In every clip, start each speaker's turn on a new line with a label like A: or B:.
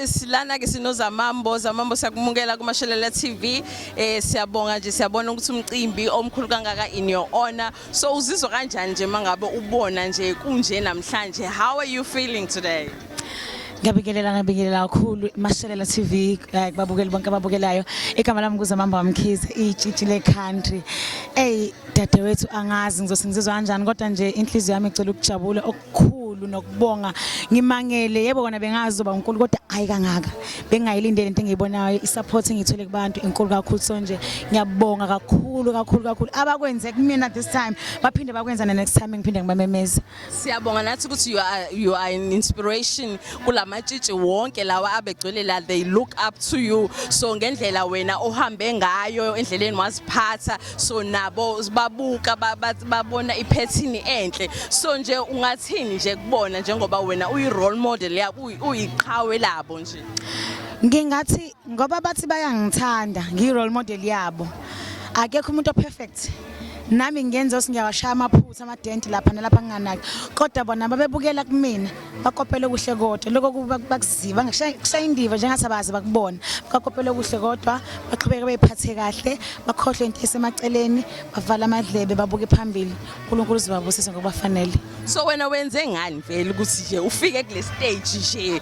A: Silana ke sinozamambo siyakumukela kuMashelela TV. Siyabonga nje siyabona ukuthi umcimbi omkhulu kangaka in your honor. So uzizwa kanjani nje mangabe ubona nje kunje namhlanje? How are you feeling today?
B: Ngabikelela kakhulu Mashelela TV kubabukeli bonke ababukelayo. Igama lami kuZamambo Mkhize, itshitshi le country. Dadewethu angazi ngizosingizwa kanjani kodwa nje inhliziyo yami icela ukujabula okukhulu nokubonga. Ngimangele yebo kona bengazi uba uNkulunkulu kodwa hayi kangaka. Bengayilindele into engiyibonayo, isupport engithole kubantu inkulu kakhulu. So nje ngiyabonga kakhulu. Abakwenze kumina this time baphinde bakwenza next time ngiphinde ngibamemeza.
A: Siyabonga nathi ukuthi you are an inspiration kulamatshitshi wonke lawa abegcwele la, they look up to you. So ngendlela wena ohambe ngayo endleleni waziphatha, so nabo babuka babona iphethini enhle. So nje ungathini nje kubona njengoba wena uyi role model yabo, uyiqhawe labo nje?
B: Ngingathi ngoba bathi bayangithanda ngiyi role model yabo, akekho umuntu perfect. Nami ngenza ngiyawashaya amaphutha amadenti lapha nalapha nginganaki, kodwa bona babebukela kumina bakopela kuhle kodwa lokho bakuziva ngishaya indiva njengasabazi bakubona bakopela kuhle kodwa baqhubeka beyiphathe kahle, bakhohle into esemaceleni, bavala amadlebe, babuke phambili. uNkulunkulu uzibabusise ngokubafanele.
A: So wena wenze ngani vele ukuthi nje ufike kule stage nje,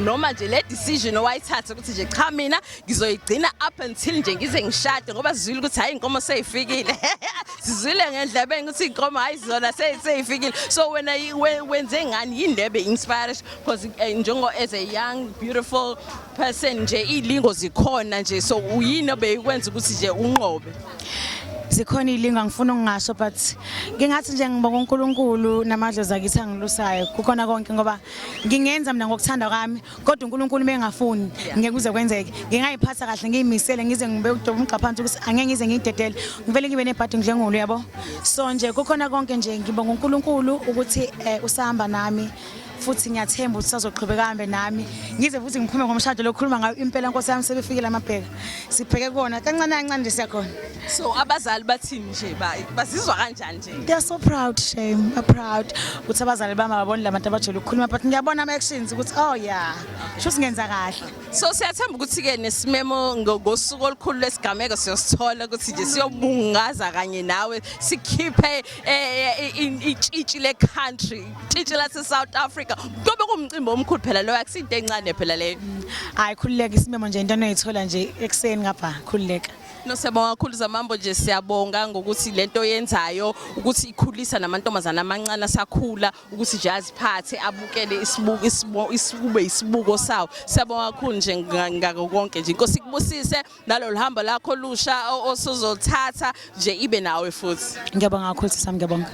A: noma nje le decision owayithatha ukuthi nje cha mina ngizoyigcina up until nje ngize ngishade, ngoba sizwile ukuthi hayi inkomo seyifikile sizwile ngendlebeni ukuthi inkomo hayi zona seyifikile. So wena wenze ngani? Yindebe inspired because njengo as a young beautiful person nje ilingo zikhona nje, so uyini obeyikwenza ukuthi nje unqobe?
B: Zikhona ilinga ngifuna ukungasho but ngingathi nje ngibonga uNkulunkulu namadlozi akithi angilusayo kukhona konke, ngoba ngingenza mina ngokuthanda kwami kodwa uNkulunkulu mengafuni ngeke kuze kwenzeke. Ngingayiphatha kahle ngiyimisele ngize ngibe udoba umqaphansi ukuthi angeke ngize ngidedele ngivele ngibe nebhadi ngidlengulu yabo. So nje kukhona konke nje ngibonga uNkulunkulu ukuthi usahamba nami futhi ngiyathemba ukuthi sazoqhubeka hambe nami ngize futhi ngiphume ngomshado lokukhuluma ngayo impela Nkosi yami sebefikile amabheka sibheke kubona kancane nje siyakhona.
A: So abazali bathini nje bazizwa kanjani nje?
B: They are so proud, shame, I'm proud ukuthi abazali bami babona labantu abajela ukukhuluma, but ngiyabona ama actions ukuthi oh yeah sho singenza kahle.
A: So siyathemba ukuthi ke nesimemo ngosuku olukhulu lesigameko siyosithola ukuthi nje siyobungaza kanye nawe sikhiphe itshitshi le country, itshitshi la South Africa. Ngoba kumcimbi omkhulu phela lo akusinto encane phela leyo.
B: Hayi khulileka isimemo nje into anoyithola nje ekseni ngapha khulileka.
A: No, siyabonga kakhulu Zamambo nje, siyabonga ngokuthi lento yenzayo ukuthi ikhulisa namantombazana amancane asakhula ukuthi nje aziphathe abukele isibuko sawo. Siyabonga kakhulu nje ngako konke nje. Inkosi ikubusise nalolu hambo lakho lusha osuzolthatha nje ibe nawe futhi.
B: Ngiyabonga kakhulu sami, ngiyabonga.